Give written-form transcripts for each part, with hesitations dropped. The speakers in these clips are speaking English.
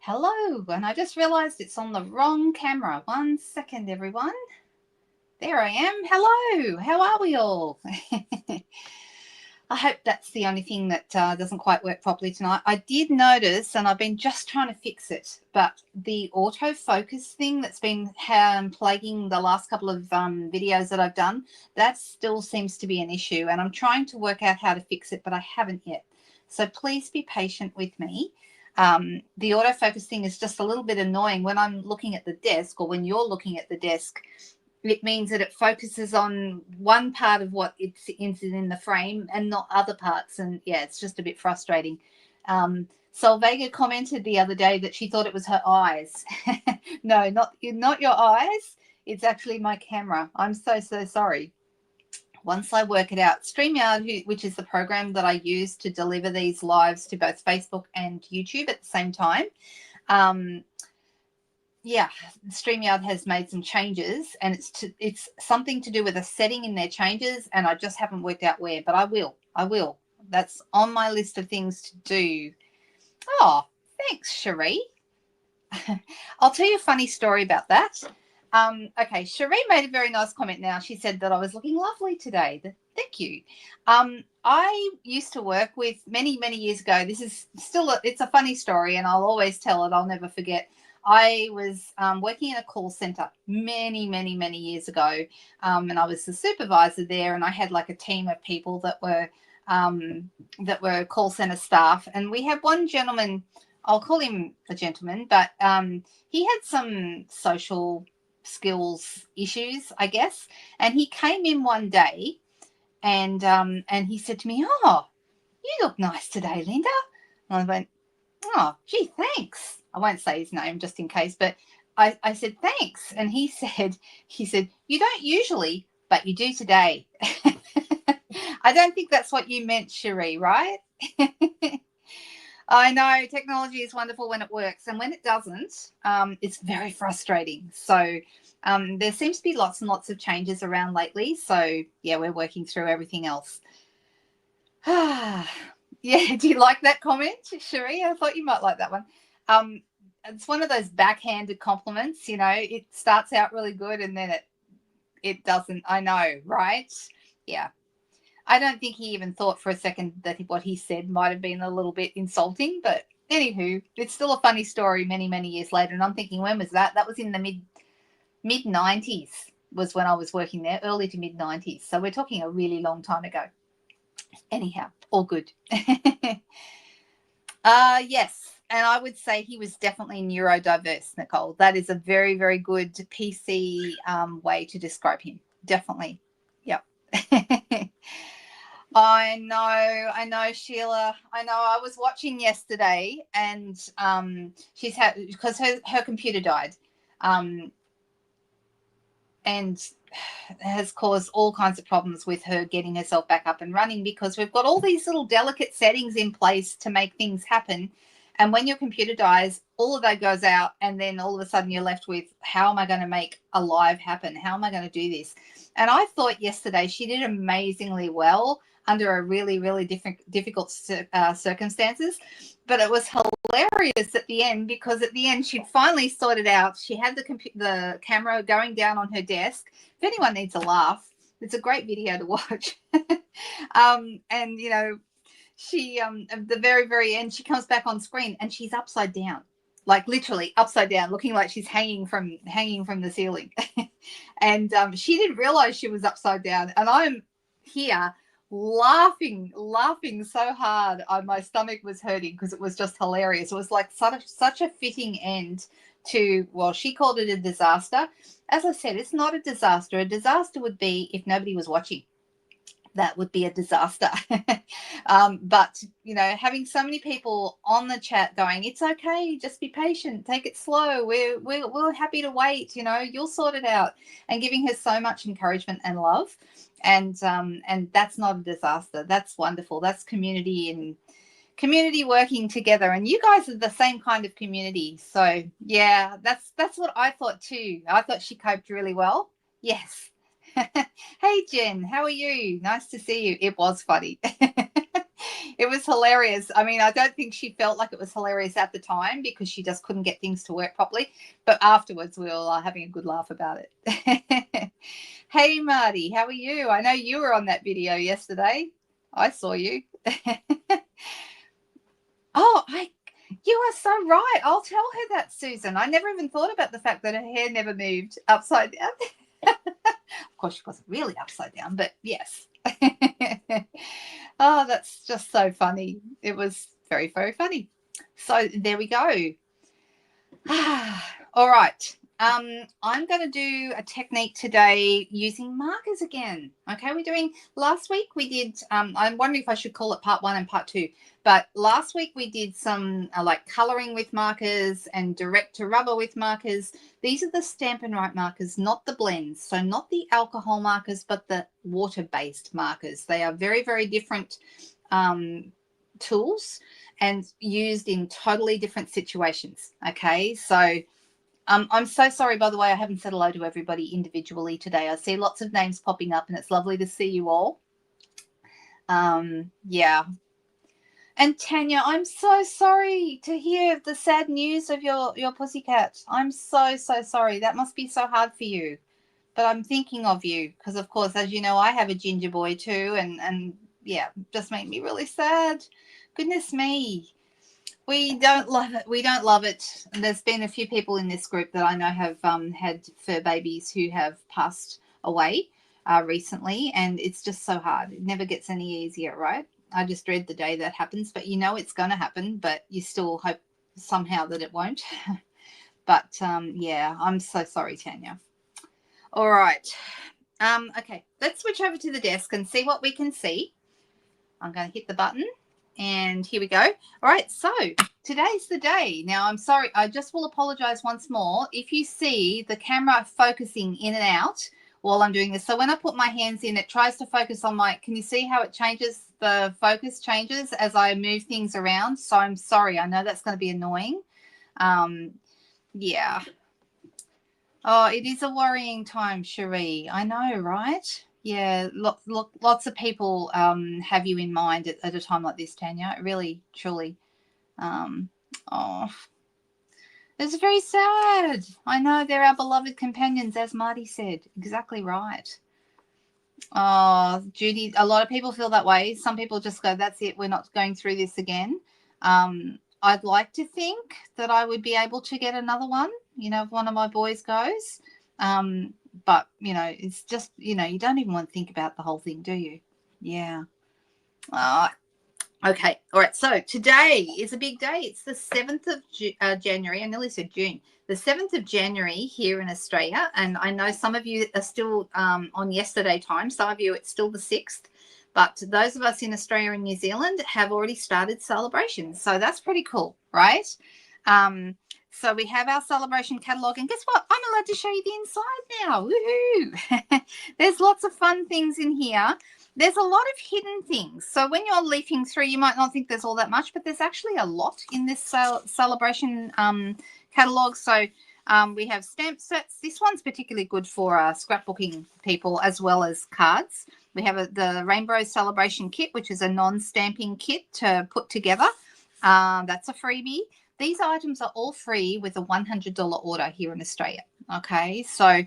Hello, and I just realized it's on the wrong camera. 1 second, everyone. There I am. Hello, how are we all? I hope that's the only thing that doesn't quite work properly tonight. I did notice, and I've been just trying to fix it, but the autofocus thing that's been plaguing the last couple of videos that I've done, that still seems to be an issue, and I'm trying to work out how to fix it, but I haven't yet. So please be patient with me. The autofocus thing is just a little bit annoying when I'm looking at the desk, or when you're looking at the desk. It means that it focuses on one part of what it's in the frame and not other parts. And yeah, it's just a bit frustrating. Solvega commented the other day that she thought it was her eyes. No, not your eyes. It's actually my camera. I'm so sorry. Once I work it out, StreamYard, which is the program that I use to deliver these lives to both Facebook and YouTube at the same time, yeah, StreamYard has made some changes, and it's something to do with a setting in their changes, and I just haven't worked out where, but I will. That's on my list of things to do. Oh, thanks, Cherie. I'll tell you a funny story about that. Okay, Cherie made a very nice comment now. She said that I was looking lovely today. Thank you. I used to work with many years ago. This is still, it's a funny story, and I'll always tell it. I'll never forget. I was working in a call center many years ago, and I was the supervisor there, and I had like a team of people that were call center staff, and we had one gentleman. I'll call him a gentleman, but he had some social skills issues, I guess, and he came in one day, and he said to me, "Oh, you look nice today, Linda." And I went, "Oh, gee, thanks." I won't say his name just in case, but I said, "Thanks." And he said, "You don't usually, but you do today." I don't think that's what you meant, Cherie, right? I know technology is wonderful when it works, and when it doesn't, it's very frustrating. So there seems to be lots and lots of changes around lately. So yeah, we're working through everything else. Yeah, do you like that comment, Cherie? I thought you might like that one. It's one of those backhanded compliments, you know. It starts out really good, and then it doesn't. I know, right? Yeah. I don't think he even thought for a second that what he said might have been a little bit insulting, but anywho, it's still a funny story many years later. And I'm thinking, when was that? That was in the mid 90s was when I was working there, early to mid 90s. So we're talking a really long time ago. Anyhow, all good. Yes. And I would say he was definitely neurodiverse, Nicole. That is a very good PC way to describe him. Definitely. Yep. I know, Sheila. I know. I was watching yesterday, and she's had, because her computer died, and has caused all kinds of problems with her getting herself back up and running, because we've got all these little delicate settings in place to make things happen. And when your computer dies, all of that goes out, and then all of a sudden you're left with, how am I going to make a live happen? How am I going to do this? And I thought yesterday she did amazingly well under a really difficult circumstances. But it was hilarious at the end, because at the end she'd finally sorted out. She had the camera going down on her desk. If anyone needs a laugh, it's a great video to watch. And you know, she at the very end, she comes back on screen and she's upside down, like literally upside down, looking like she's hanging from the ceiling. And she didn't realize she was upside down, and I'm here laughing so hard. My stomach was hurting because it was just hilarious. It was like such a fitting end to, well, she called it a disaster. As I said, it's not a disaster. A disaster would be if nobody was watching. That would be a disaster. But you know, having so many people on the chat going, "It's okay, just be patient, take it slow, we're happy to wait, you know, you'll sort it out," and giving her so much encouragement and love, and that's not a disaster. That's wonderful. That's community, and community working together, and you guys are the same kind of community. So yeah, that's what I thought too. I thought she coped really well. Yes. Hey Jen, how are you? Nice to see you. It was funny. It was hilarious. I mean, I don't think she felt like it was hilarious at the time because she just couldn't get things to work properly. But afterwards, we were all having a good laugh about it. Hey, Marty, how are you? I know you were on that video yesterday. I saw you. Oh, you are so right. I'll tell her that, Susan. I never even thought about the fact that her hair never moved upside down. Of course, she wasn't really upside down, but yes. Oh, that's just so funny. It was very, very funny. So there we go. All right. I'm going to do a technique today using markers again. Okay, last week we did, I'm wondering if I should call it part 1 and part 2, but last week we did some like coloring with markers and direct to rubber with markers. These are the Stampin' Up markers, not the blends. So not the alcohol markers, but the water-based markers. They are very, very different tools and used in totally different situations. Okay, so I'm so sorry, by the way, I haven't said hello to everybody individually today. I see lots of names popping up and it's lovely to see you all. Yeah. And Tanya, I'm so sorry to hear the sad news of your pussycat. I'm so, so sorry. That must be so hard for you. But I'm thinking of you because, of course, as you know, I have a ginger boy too. And yeah, just made me really sad. Goodness me. We don't love it. We don't love it. And there's been a few people in this group that I know have had fur babies who have passed away recently, and it's just so hard. It never gets any easier, right? I just dread the day that happens, but you know it's going to happen, but you still hope somehow that it won't. But yeah, I'm so sorry, Tanya. All right. Okay, let's switch over to the desk and see what we can see. I'm going to hit the button. And here we go. All right, so today's the day. Now, I'm sorry. I just will apologize once more if you see the camera focusing in and out while I'm doing this. So when I put my hands in, it tries to focus on can you see how it changes? The focus changes as I move things around. So I'm sorry. I know that's going to be annoying. Yeah. Oh, it is a worrying time, Cherie. I know, right? Yeah, lots of people have you in mind at a time like this, Tanya. Really, truly. Oh, it's very sad. I know they're our beloved companions, as Marty said. Exactly right. Oh, Judy, a lot of people feel that way. Some people just go, that's it. We're not going through this again. I'd like to think that I would be able to get another one, if one of my boys goes. But, it's just, you don't even want to think about the whole thing, do you? Yeah. Okay. All right. So today is a big day. It's the 7th of January. I nearly said June. The 7th of January here in Australia. And I know some of you are still on yesterday time. Some of you, it's still the 6th. But those of us in Australia and New Zealand have already started celebrations. So that's pretty cool, right? So we have our celebration catalogue. And guess what? I'm allowed to show you the inside now. Woohoo! There's lots of fun things in here. There's a lot of hidden things. So when you're leafing through, you might not think there's all that much, but there's actually a lot in this celebration catalogue. So we have stamp sets. This one's particularly good for scrapbooking people as well as cards. We have the Rainbow Celebration Kit, which is a non-stamping kit to put together. That's a freebie. These items are all free with a $100 order here in Australia. Okay, so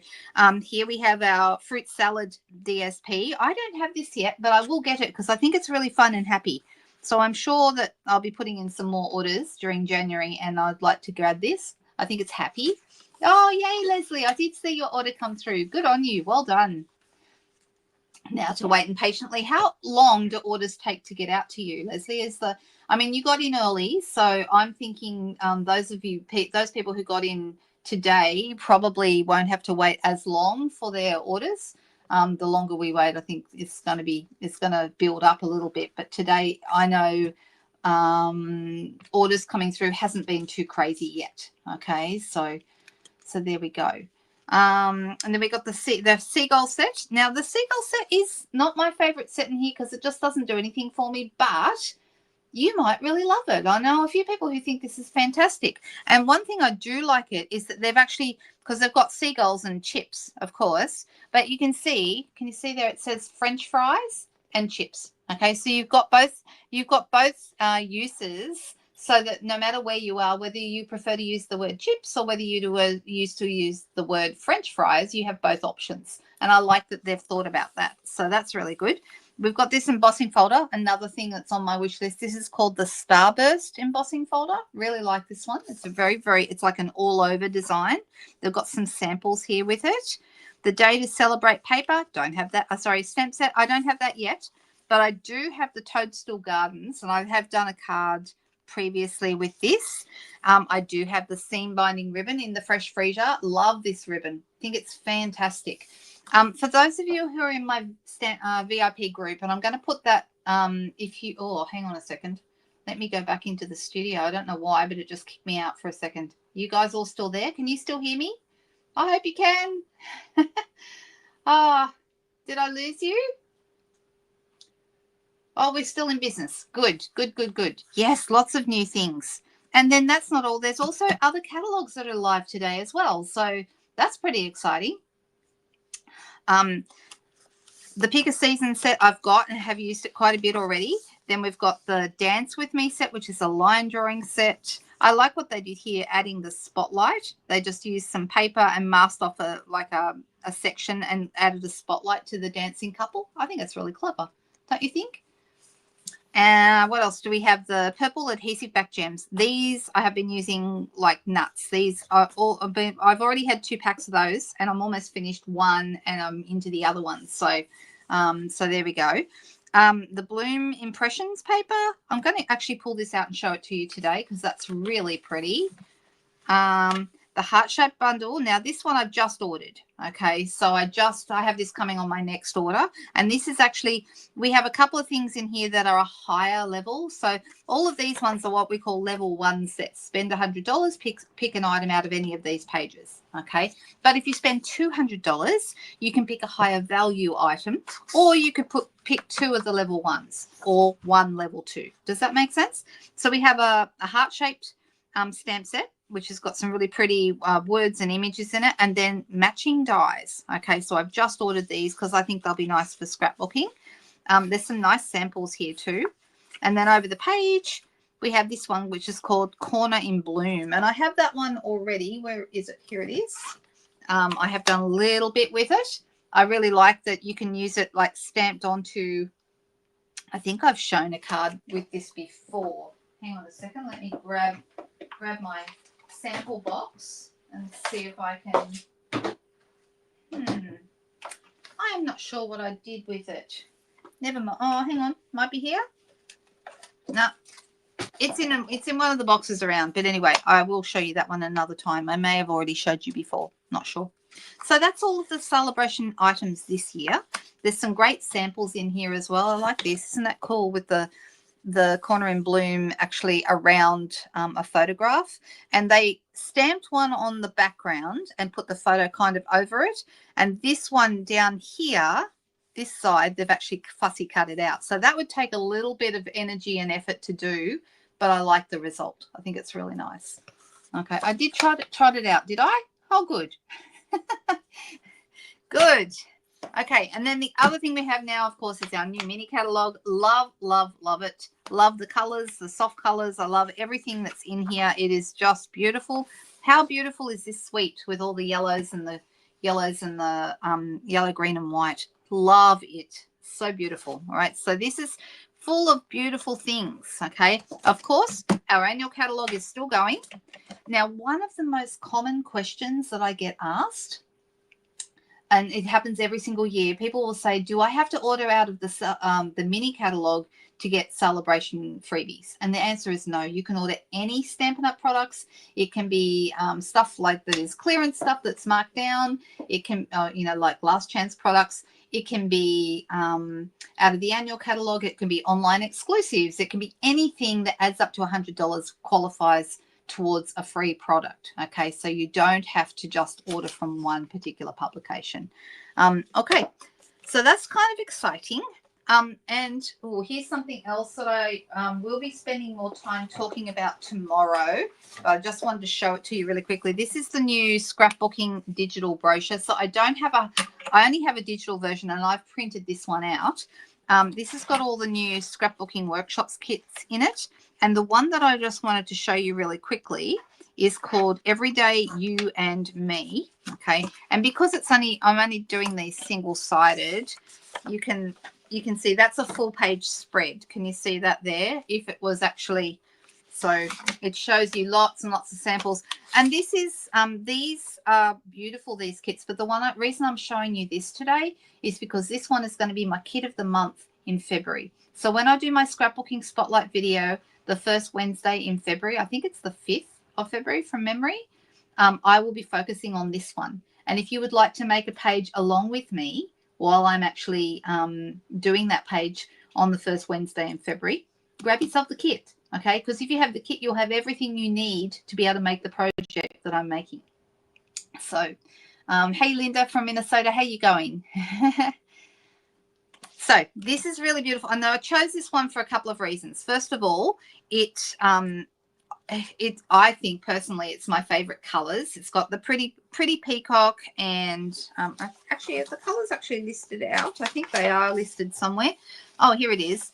here we have our fruit salad DSP. I don't have this yet, but I will get it because I think it's really fun and happy. So I'm sure that I'll be putting in some more orders during January, and I'd like to grab this. I think it's happy. Oh, yay, Leslie. I did see your order come through. Good on you. Well done. Now to wait and patiently. How long do orders take to get out to you, Leslie? You got in early, so I'm thinking those people who got in today probably won't have to wait as long for their orders. The longer we wait, I think it's going to build up a little bit. But today, I know orders coming through hasn't been too crazy yet. Okay, so there we go. And then we got the seagull set. Now the seagull set is not my favorite set in here because it just doesn't do anything for me, but you might really love it. I know a few people who think this is fantastic. And one thing I do like it is that they've actually, because they've got seagulls and chips, of course, but can you see there it says French fries and chips. Okay, so you've got both uses, so that no matter where you are, whether you prefer to use the word chips or whether you used to use the word French fries, you have both options. And I like that they've thought about that. So that's really good. We've got this embossing folder, another thing that's on my wish list. This is called the Starburst embossing folder. Really like this one. It's a it's like an all over design. They've got some samples here with it. The Day to Celebrate paper, don't have that. Sorry, stamp set, I don't have that yet. But I do have the Toadstool Gardens, and I have done a card previously with this. I do have the seam binding ribbon in the Fresh Freesia. Love this ribbon. I think it's fantastic. For those of you who are in my VIP group, and I'm going to put that hang on a second. Let me go back into the studio. I don't know why, but it just kicked me out for a second. You guys all still there? Can you still hear me? I hope you can. Did I lose you? Oh, we're still in business. Good, good, good, good. Yes, lots of new things. And then that's not all. There's also other catalogs that are live today as well. So that's pretty exciting. The Pick a Season set I've got and have used it quite a bit already. Then we've got the Dance With Me set, which is a line drawing set. I like what they did here, adding the spotlight. They just used some paper and masked off a section and added a spotlight to the dancing couple. I think it's really clever, don't you think? What else do we have? The purple adhesive back gems. These I have been using like nuts. These are I've already had 2 packs of those, and I'm almost finished one, and I'm into the other one. So, so there we go. The Bloom Impressions paper. I'm going to actually pull this out and show it to you today because that's really pretty. The heart-shaped bundle. Now, this one I've just ordered. Okay, so I have this coming on my next order. And this is actually, we have a couple of things in here that are a higher level. So all of these ones are what we call level 1 sets. Spend $100, pick an item out of any of these pages. Okay, but if you spend $200, you can pick a higher value item, or you could pick 2 of the level 1s or 1 level 2. Does that make sense? So we have a heart-shaped stamp set, which has got some really pretty words and images in it, and then matching dies. Okay, so I've just ordered these because I think they'll be nice for scrapbooking. There's some nice samples here too. And then over the page, we have this one, which is called Corner in Bloom. And I have that one already. Where is it? Here it is. I have done a little bit with it. I really like that you can use it like stamped onto, I think I've shown a card with this before. Hang on a second. Let me grab my sample box and see if I can. I am not sure what I did with it. Never mind. Oh, hang on. Might be here. No, it's in one of the boxes around. But anyway, I will show you that one another time. I may have already showed you before. Not sure. So that's all of the celebration items this year. There's some great samples in here as well. I like this. Isn't that cool with the Corner in Bloom actually around a photograph, and they stamped one on the background and put the photo kind of over it, and this one down here, this side, they've actually fussy cut it out. So that would take a little bit of energy and effort to do, but I like the result. I think it's really nice. Okay, I did try it out. Did I? Oh, good. Good. Okay, and then the other thing we have now, of course, is our new mini catalog. Love, love, love it. Love the colors, the soft colors. I love everything that's in here. It is just beautiful. How beautiful is this suite with all the yellows and the yellow, green, and white? Love it. So beautiful. All right, so this is full of beautiful things. Okay, of course, our annual catalog is still going. Now, one of the most common questions that I get asked, and it happens every single year, people will say, do I have to order out of the mini catalog to get celebration freebies? And the answer is no. You can order any Stampin' Up! Products. It can be stuff like that is clearance stuff that's marked down. It can, like last chance products. It can be out of the annual catalog. It can be online exclusives. It can be anything that adds up to $100 qualifies towards a free product. Okay, so you don't have to just order from one particular publication. Okay, so that's kind of exciting. And here's something else that I will be spending more time talking about tomorrow. I just wanted to show it to you really quickly. This is the new Scrapbooking digital brochure. So I only have a digital version, and I've printed this one out. This has got all the new scrapbooking workshops kits in it. And the one that I just wanted to show you really quickly is called Everyday You and Me. Okay. And because I'm only doing these single-sided, you can see that's a full page spread. Can you see that there? If it was actually, so it shows you lots and lots of samples. And this is, these are beautiful, these kits. But the reason I'm showing you this today is because this one is going to be my kit of the month in February. So when I do my scrapbooking spotlight video, the first Wednesday in February, I think it's the 5th of February from memory, I will be focusing on this one. And if you would like to make a page along with me while I'm actually doing that page on the first Wednesday in February, grab yourself the kit, okay? Because if you have the kit, you'll have everything you need to be able to make the project that I'm making. So, hey, Linda from Minnesota, how you going? So this is really beautiful. And I chose this one for a couple of reasons. First of all, I think personally it's my favorite colors. It's got the pretty peacock, and actually the colors actually listed out. I think they are listed somewhere. Oh, here it is.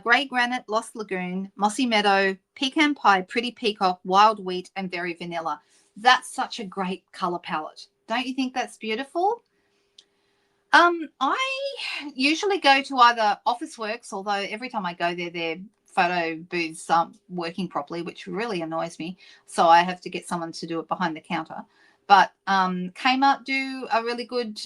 Grey granite, lost lagoon, mossy meadow, pecan pie, pretty peacock, wild wheat, and very vanilla. That's such a great color palette. Don't you think that's beautiful? I usually go to either Officeworks, although every time I go there, their photo booths aren't working properly, which really annoys me. So I have to get someone to do it behind the counter. But Kmart do a really good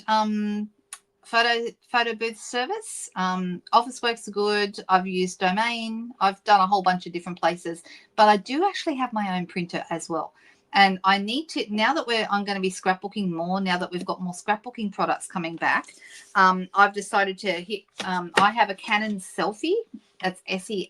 photo booth service. Officeworks are good. I've used Domain. I've done a whole bunch of different places. But I do actually have my own printer as well. And I need to, now that I'm going to be scrapbooking more, now that we've got more scrapbooking products coming back, I've decided to hit, I have a Canon Selfie. That's Selphy.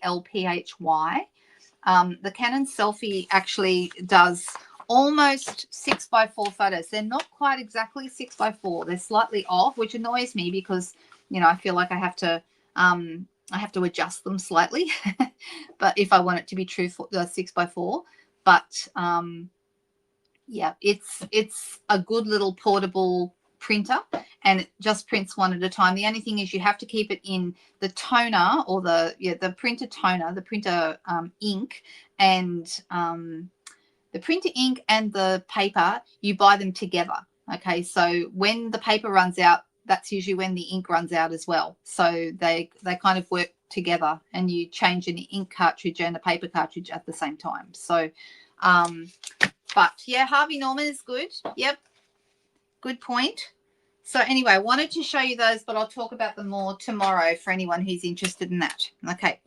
The Canon Selfie actually does almost 6x4 photos. They're not quite exactly 6x4. They're slightly off, which annoys me because, I feel like I have to adjust them slightly. But if I want it to be true for the 6x4, but yeah, it's a good little portable printer, and it just prints one at a time. The only thing is you have to keep it in the toner, or the printer toner, the printer ink, and the printer ink and the paper, you buy them together. Okay, so when the paper runs out, that's usually when the ink runs out as well. So they kind of work together, and you change an ink cartridge and a paper cartridge at the same time. So but yeah, Harvey Norman is good. Yep, good point. So anyway, I wanted to show you those, but I'll talk about them more tomorrow for anyone who's interested in that. Okay,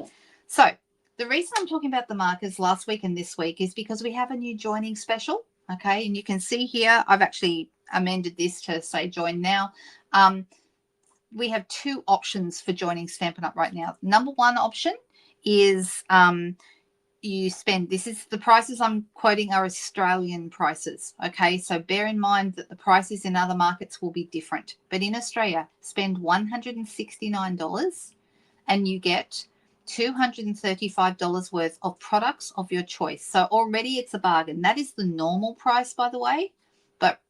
so the reason I'm talking about the markers last week and this week is because we have a new joining special. Okay, and you can see here, I've actually amended this to say join now. We have two options for joining Stampin' Up right now. Number one option is you spend, this is the prices I'm quoting are Australian prices. Okay, so bear in mind that the prices in other markets will be different. But in Australia, spend $169 and you get $235 worth of products of your choice. So already it's a bargain. That is the normal price, by the way, but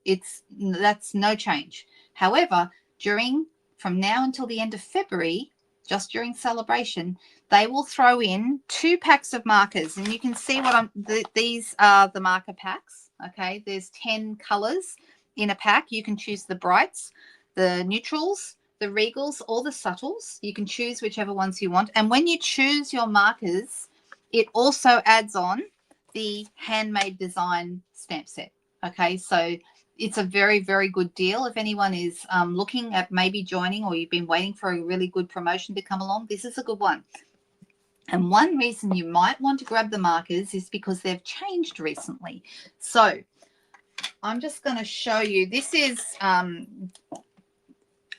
that's no change. However, from now until the end of February, just during celebration, they will throw in 2 packs of markers, and you can see these are the marker packs. Okay, there's 10 colors in a pack. You can choose the brights, the neutrals, the regals, or the subtles. You can choose whichever ones you want. And when you choose your markers, it also adds on the handmade design stamp set. Okay, so it's a very, very good deal. If anyone is looking at maybe joining, or you've been waiting for a really good promotion to come along, this is a good one. And one reason you might want to grab the markers is because they've changed recently. So I'm just going to show you. This is, I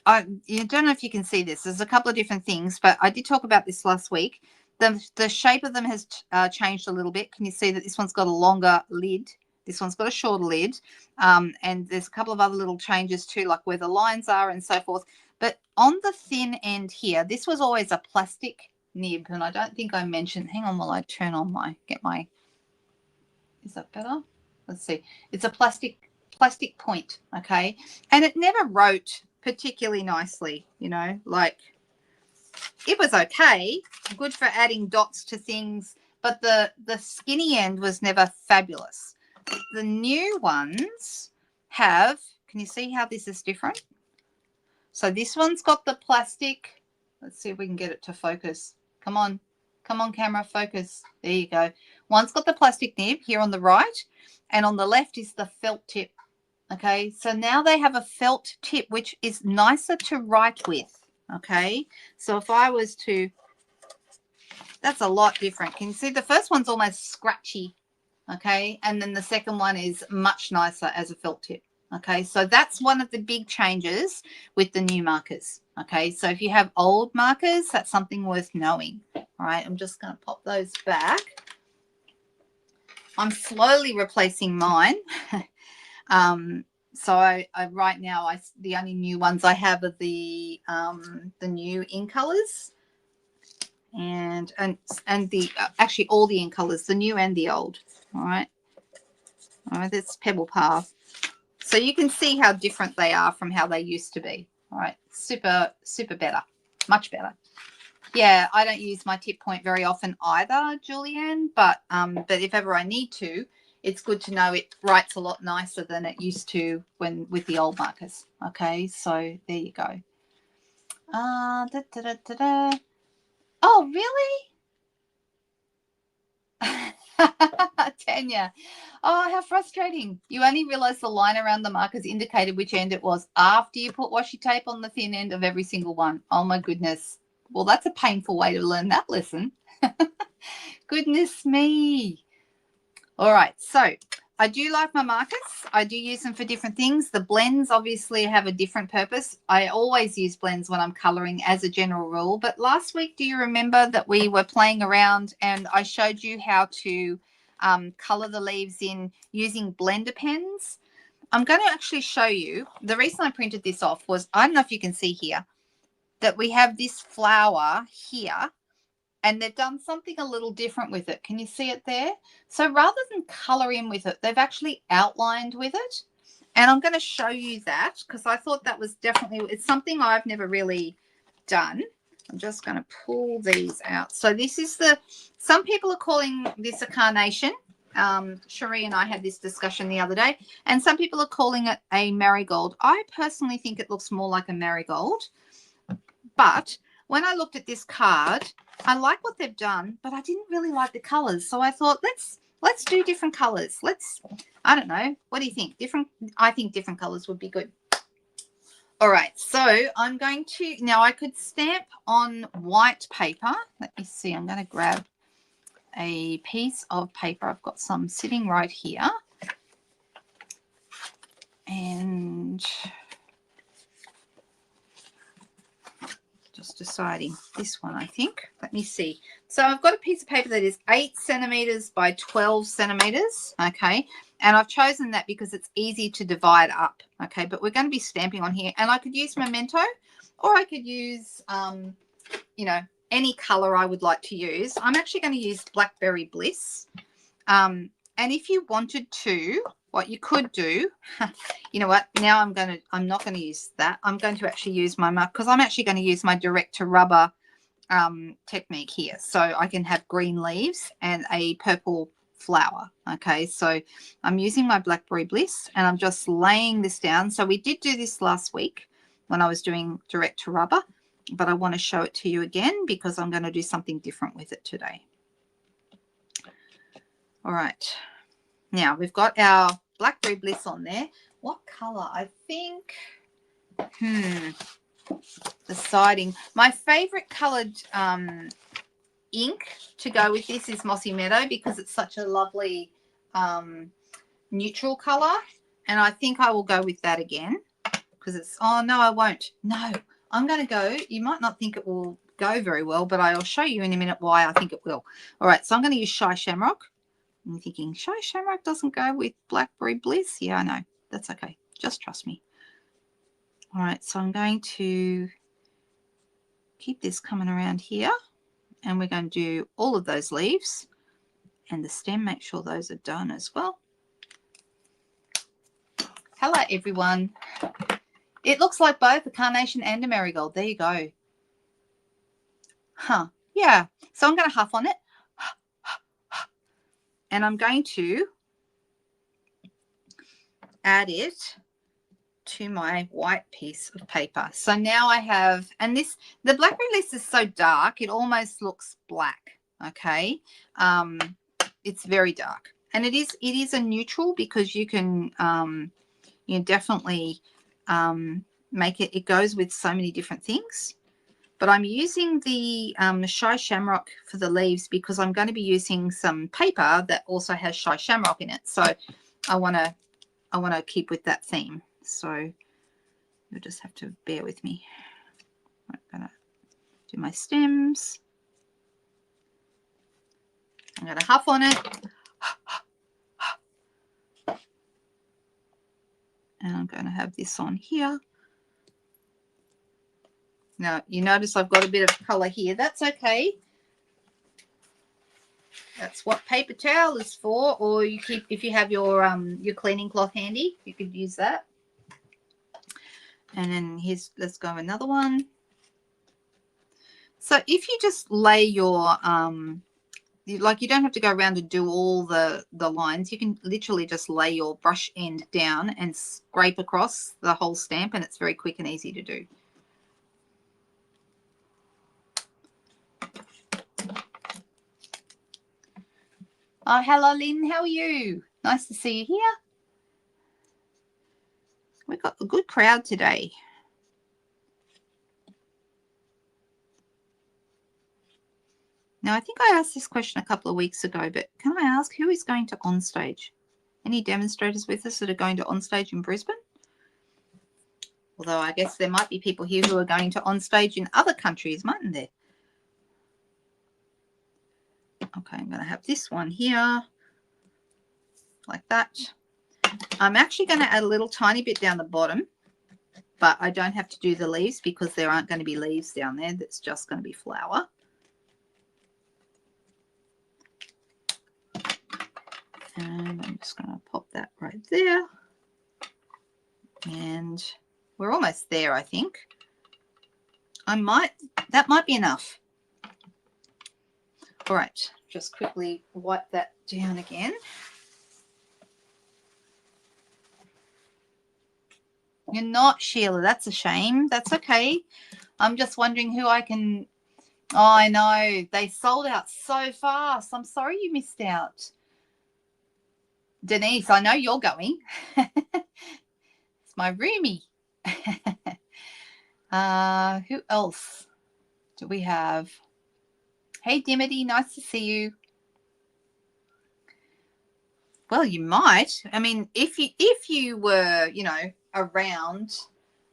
don't know if you can see this. There's a couple of different things, but I did talk about this last week. The shape of them has changed a little bit. Can you see that this one's got a longer lid? This one's got a shorter lid, and there's a couple of other little changes too, like where the lines are and so forth. But on the thin end here, this was always a plastic nib, and I don't think I mentioned, hang on while I turn on is that better? Let's see. It's a plastic point, okay? And it never wrote particularly nicely, like it was okay, good for adding dots to things, but the skinny end was never fabulous. The new ones have, can you see how this is different? So this one's got the plastic. Let's see if we can get it to focus. Come on. Come on, camera, focus. There you go. One's got the plastic nib here on the right, and on the left is the felt tip. Okay, so now they have a felt tip, which is nicer to write with. Okay, so if I was to, that's a lot different. Can you see the first one's almost scratchy? Okay, and then the second one is much nicer as a felt tip. Okay, so that's one of the big changes with the new markers. Okay, so if you have old markers, that's something worth knowing. All right, I'm just going to pop those back. I'm slowly replacing mine. So I right now, the only new ones I have are the new ink colors, and the actually all the ink colors, the new and the old. All right, that's Pebble Path. So you can see how different they are from how they used to be. All right, super better, much better. Yeah, I don't use my tip point very often either, Julianne, but if ever I need to, it's good to know it writes a lot nicer than it used to when with the old markers. Okay, so there you go. Oh, really? Tanya. Oh, how frustrating. You only realized the line around the markers indicated which end it was after you put washi tape on the thin end of every single one. Oh, my goodness. Well, that's a painful way to learn that lesson. Goodness me. All right, so I do like my markers. I do use them for different things. The blends obviously have a different purpose. I always use blends when I'm coloring as a general rule. But last week, do you remember that we were playing around and I showed you how to color the leaves in using blender pens? I'm going to actually show you. The reason I printed this off was, I don't know if you can see here, that we have this flower here. And they've done something a little different with it. Can you see it there? So rather than color in with it, they've actually outlined with it. And I'm going to show you that because I thought that was definitely, it's something I've never really done. I'm just going to pull these out. So this is some people are calling this a carnation. Cherie and I had this discussion the other day. And some people are calling it a marigold. I personally think it looks more like a marigold. But when I looked at this card, I like what they've done, but I didn't really like the colors. So I thought, let's do different colors. I don't know. What do you think? I think different colors would be good. All right. So I'm going to, now I could stamp on white paper. Let me see. I'm going to grab a piece of paper. I've got some sitting right here. And just deciding this one, I think. Let me see. So I've got a piece of paper that is 8 centimeters by 12 centimeters. Okay. And I've chosen that because it's easy to divide up. Okay. But we're going to be stamping on here. And I could use Memento, or I could use, any color I would like to use. I'm actually going to use Blackberry Bliss. And if you wanted to, what you could do, you know what, now I'm not going to use that. I'm going to actually use my mark because I'm actually going to use my direct to rubber technique here. So I can have green leaves and a purple flower. Okay, so I'm using my Blackberry Bliss and I'm just laying this down. So we did do this last week when I was doing direct to rubber, but I want to show it to you again because I'm going to do something different with it today. All right. Now we've got our Blackberry Bliss on there. What color? I think, deciding. My favorite colored ink to go with this is Mossy Meadow because it's such a lovely neutral color. And I think I will go with that again because it's, oh no, I won't. No, I'm going to go. You might not think it will go very well, but I'll show you in a minute why I think it will. All right, so I'm going to use Shy Shamrock. I'm thinking, Shy Shamrock doesn't go with Blackberry Bliss. Yeah, I know. That's okay. Just trust me. All right, so I'm going to keep this coming around here. And we're going to do all of those leaves. And the stem, make sure those are done as well. Hello, everyone. It looks like both a carnation and a marigold. There you go. Yeah. So I'm going to huff on it. And I'm going to add it to my white piece of paper. So now I have, and the black release is so dark, it almost looks black. Okay. It's very dark. And it is a neutral because you can, definitely make it, it goes with so many different things. But I'm using the Shy Shamrock for the leaves because I'm going to be using some paper that also has Shy Shamrock in it. So I want to keep with that theme. So you'll just have to bear with me. I'm going to do my stems. I'm going to huff on it. And I'm going to have this on here. Now, you notice I've got a bit of colour here. That's okay. That's what paper towel is for, or you keep, if you have your cleaning cloth handy, you could use that. And then let's go another one. So if you just lay your, you don't have to go around and do all the lines. You can literally just lay your brush end down and scrape across the whole stamp, and it's very quick and easy to do. Oh, hello, Lynn. How are you? Nice to see you here. We've got a good crowd today. Now, I think I asked this question a couple of weeks ago, but can I ask who is going to onstage? Any demonstrators with us that are going to onstage in Brisbane? Although I guess there might be people here who are going to onstage in other countries, mightn't there? Okay, I'm going to have this one here, like that. I'm actually going to add a little tiny bit down the bottom, but I don't have to do the leaves because there aren't going to be leaves down there. That's just going to be flower. And I'm just going to pop that right there. And we're almost there, I think. That might be enough. All right, just quickly wipe that down again. You're not, Sheila. That's a shame. That's okay. I'm just wondering who I can... Oh, I know. They sold out so fast. I'm sorry you missed out. Denise, I know you're going. It's my roomie. Who else do we have? Hey, Dimity, nice to see you. Well, you might. I mean, if you were, around,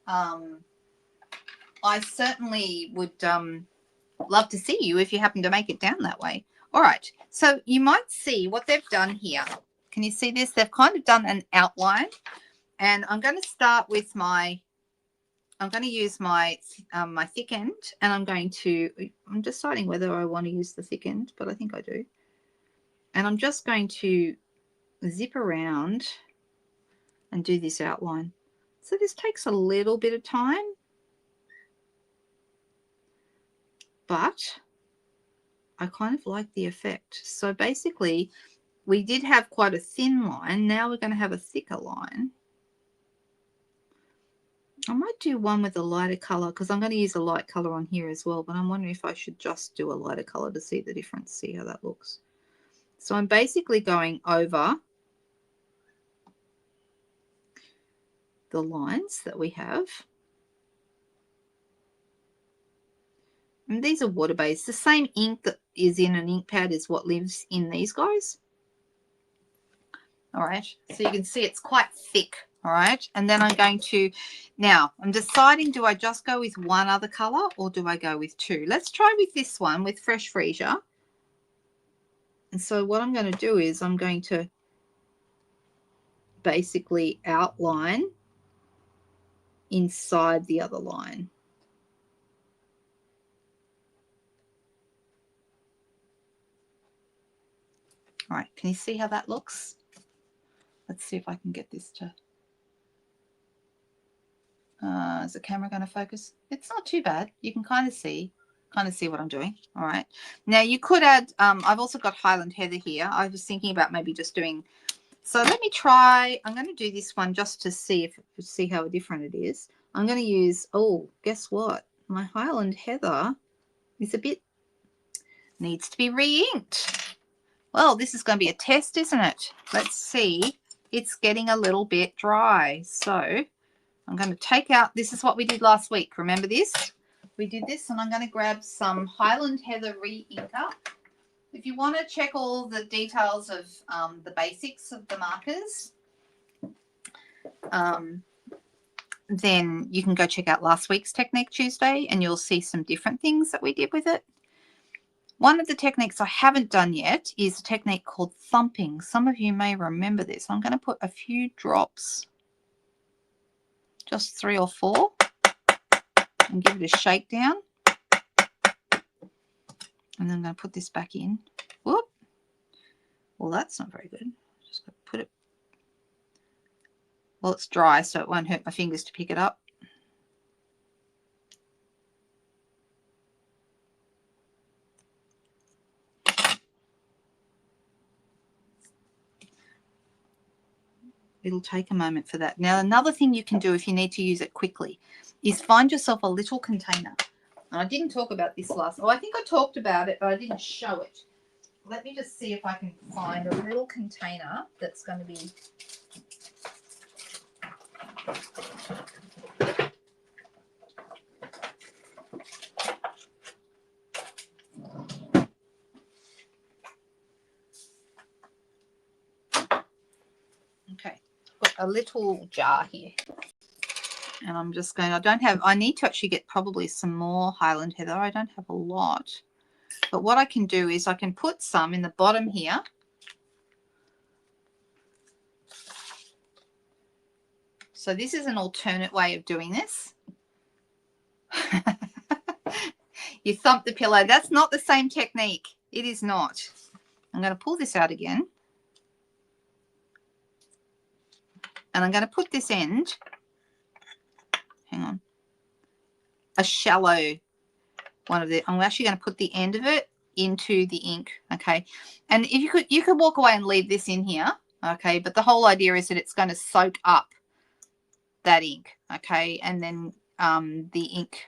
I certainly would love to see you if you happen to make it down that way. All right. So you might see what they've done here. Can you see this? They've kind of done an outline, and I'm going to start with I'm going to use my my thick end, and I'm deciding whether I want to use the thick end, but I think I do. And I'm just going to zip around and do this outline. So this takes a little bit of time, but I kind of like the effect. So basically, we did have quite a thin line. Now we're going to have a thicker line. I might do one with a lighter color because I'm going to use a light color on here as well, but I'm wondering if I should just do a lighter color to see the difference, see how that looks. So I'm basically going over the lines that we have. And these are water-based. The same ink that is in an ink pad is what lives in these guys. All right, so you can see it's quite thick. All right, and then I'm going to, now I'm deciding, do I just go with one other color or do I go with two? Let's try with this one with Fresh Freesia. And so what I'm going to do is I'm going to basically outline inside the other line. All right, can you see how that looks? Let's see if I can get this to... is the camera going to focus? It's not too bad. You can kind of see. kind of see what I'm doing. All right. Now you could add, I've also got Highland Heather here. I was thinking about maybe just doing, so let me try, I'm going to do this one just to see how different it is. I'm going to use, oh, guess what? My Highland Heather is a bit, needs to be re-inked. Well, this is going to be a test, isn't it? Let's see. It's getting a little bit dry. So I'm going to take out, this is what we did last week. Remember this? We did this, and I'm going to grab some Highland Heather re-inker. If you want to check all the details of the basics of the markers, then you can go check out last week's Technique Tuesday, and you'll see some different things that we did with it. One of the techniques I haven't done yet is a technique called thumping. Some of you may remember this. I'm going to put a few drops, just 3 or 4, and give it a shakedown. And then I'm going to put this back in. Whoop. Well, that's not very good. Just going to put it. Well, it's dry, so it won't hurt my fingers to pick it up. It'll take a moment for that. Now, another thing you can do if you need to use it quickly is find yourself a little container. And I didn't talk about this last. Oh, I think I talked about it, but I didn't show it. Let me just see if I can find a little container that's going to be. Okay, I've got a little jar here. And I'm just going, I need to actually get probably some more Highland Heather. I don't have a lot. But what I can do is I can put some in the bottom here. So this is an alternate way of doing this. You thump the pillow. That's not the same technique. It is not. I'm going to pull this out again. And I'm going to put this end, hang on, a shallow one of the, I'm actually going to put the end of it into the ink, okay? And if you could walk away and leave this in here, okay? But the whole idea is that it's going to soak up that ink, okay? And then the ink,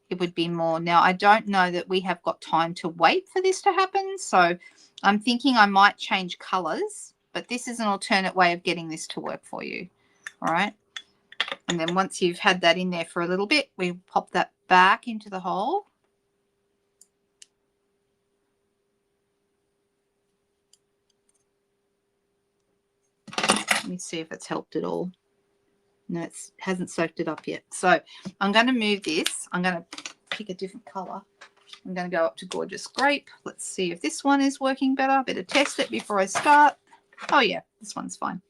it would be more. Now, I don't know that we have got time to wait for this to happen, so I'm thinking I might change colors, but this is an alternate way of getting this to work for you, all right? And then once you've had that in there for a little bit, we pop that back into the hole. Let me see if it's helped at all. No, it hasn't soaked it up yet. So I'm going to move this. I'm going to pick a different color. I'm going to go up to Gorgeous Grape. Let's see if this one is working better. Better test it before I start. Oh, yeah, this one's fine.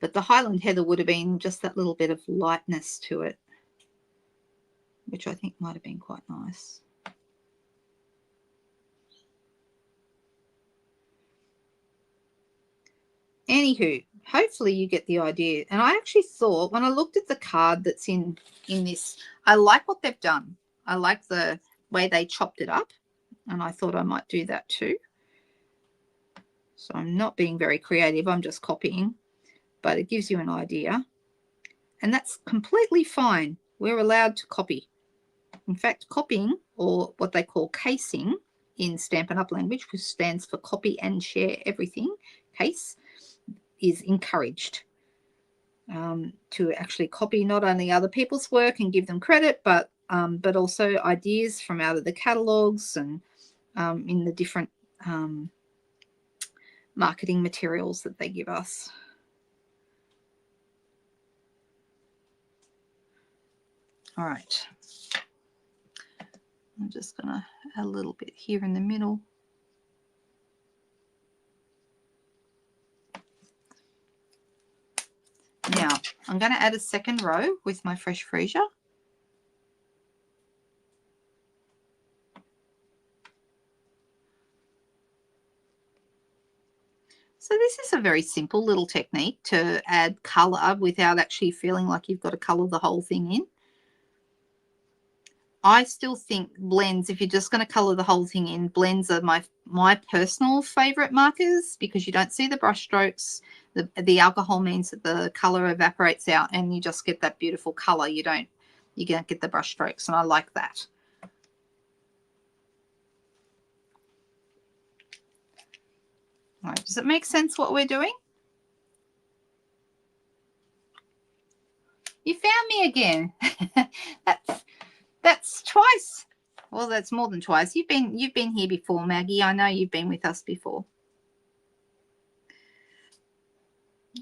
But the Highland Heather would have been just that little bit of lightness to it, which I think might have been quite nice. Anywho, hopefully you get the idea. And I actually thought when I looked at the card that's in this, I like what they've done. I like the way they chopped it up, and I thought I might do that too. So I'm not being very creative. I'm just copying, but it gives you an idea. And that's completely fine. We're allowed to copy. In fact, copying, or what they call casing in Stampin' Up language, which stands for copy and share everything, case, is encouraged to actually copy not only other people's work and give them credit, but also ideas from out of the catalogs and in the different marketing materials that they give us. All right. I'm just going to add a little bit here in the middle. Now, I'm going to add a second row with my fresh freesia. So this is a very simple little technique to add colour without actually feeling like you've got to colour the whole thing in. I still think blends, if you're just going to color the whole thing in, blends are my personal favorite markers, because you don't see the brush strokes. The alcohol means that the color evaporates out and you just get that beautiful color. You don't get the brush strokes, and I like that. All right, does it make sense what we're doing? You found me again. That's twice. Well, that's more than twice. You've been here before, Maggie. I know you've been with us before.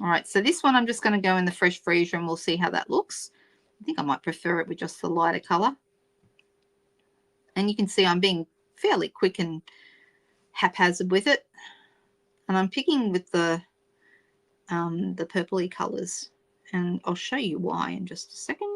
All right, so this one I'm just going to go in the fresh freezer and we'll see how that looks. I think I might prefer it with just the lighter color. And you can see I'm being fairly quick and haphazard with it. And I'm picking with the purpley colors. And I'll show you why in just a second.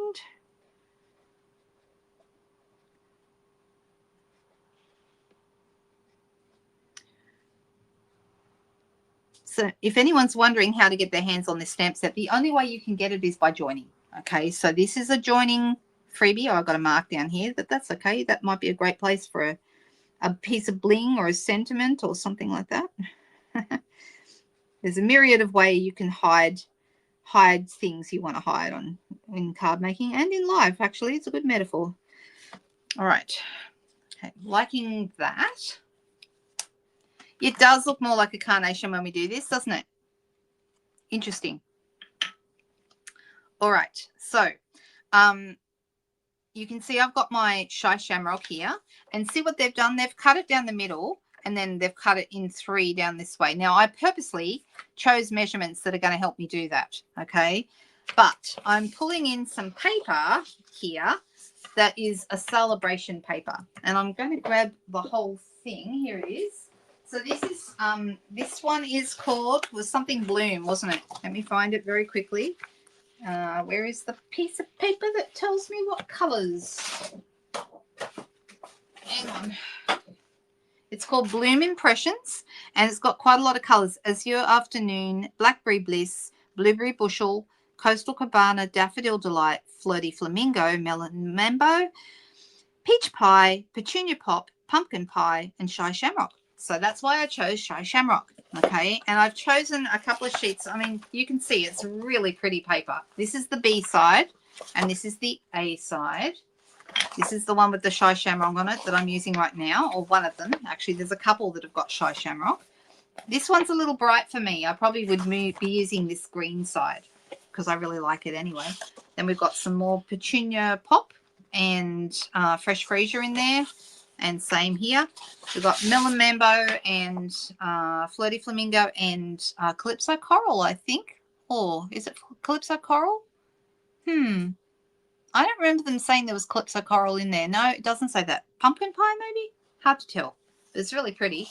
So if anyone's wondering how to get their hands on this stamp set, the only way you can get it is by joining. Okay, so this is a joining freebie. I've got a mark down here, but that's okay. That might be a great place for a piece of bling or a sentiment or something like that. There's a myriad of ways you can hide things you want to hide in card making and in life. Actually, it's a good metaphor. All right, okay, liking that. It does look more like a carnation when we do this, doesn't it? Interesting. All right, so you can see I've got my Shy Shamrock here, and see what they've done. They've cut it down the middle, and then they've cut it in 3 down this way. Now, I purposely chose measurements that are going to help me do that, okay? But I'm pulling in some paper here that is a celebration paper, and I'm going to grab the whole thing. Here it is. So this one is called, was something Bloom, wasn't it? Let me find it very quickly. Where is the piece of paper that tells me what colors? Hang on. It's called Bloom Impressions, and it's got quite a lot of colors. Azure Afternoon, Blackberry Bliss, Blueberry Bushel, Coastal Cabana, Daffodil Delight, Flirty Flamingo, Melon Mambo, Peach Pie, Petunia Pop, Pumpkin Pie, and Shy Shamrock. So that's why I chose Shy Shamrock, okay? And I've chosen a couple of sheets. I mean, you can see it's really pretty paper. This is the B side, and this is the A side. This is the one with the Shy Shamrock on it that I'm using right now, or one of them. Actually, there's a couple that have got Shy Shamrock. This one's a little bright for me. I probably would be using this green side because I really like it anyway. Then we've got some more Petunia Pop and Fresh Freesia in there. And same here. We've got Melon Mambo and Flirty Flamingo and Calypso Coral, I think. Or is it Calypso Coral? I don't remember them saying there was Calypso Coral in there. No, it doesn't say that. Pumpkin Pie, maybe? Hard to tell. It's really pretty.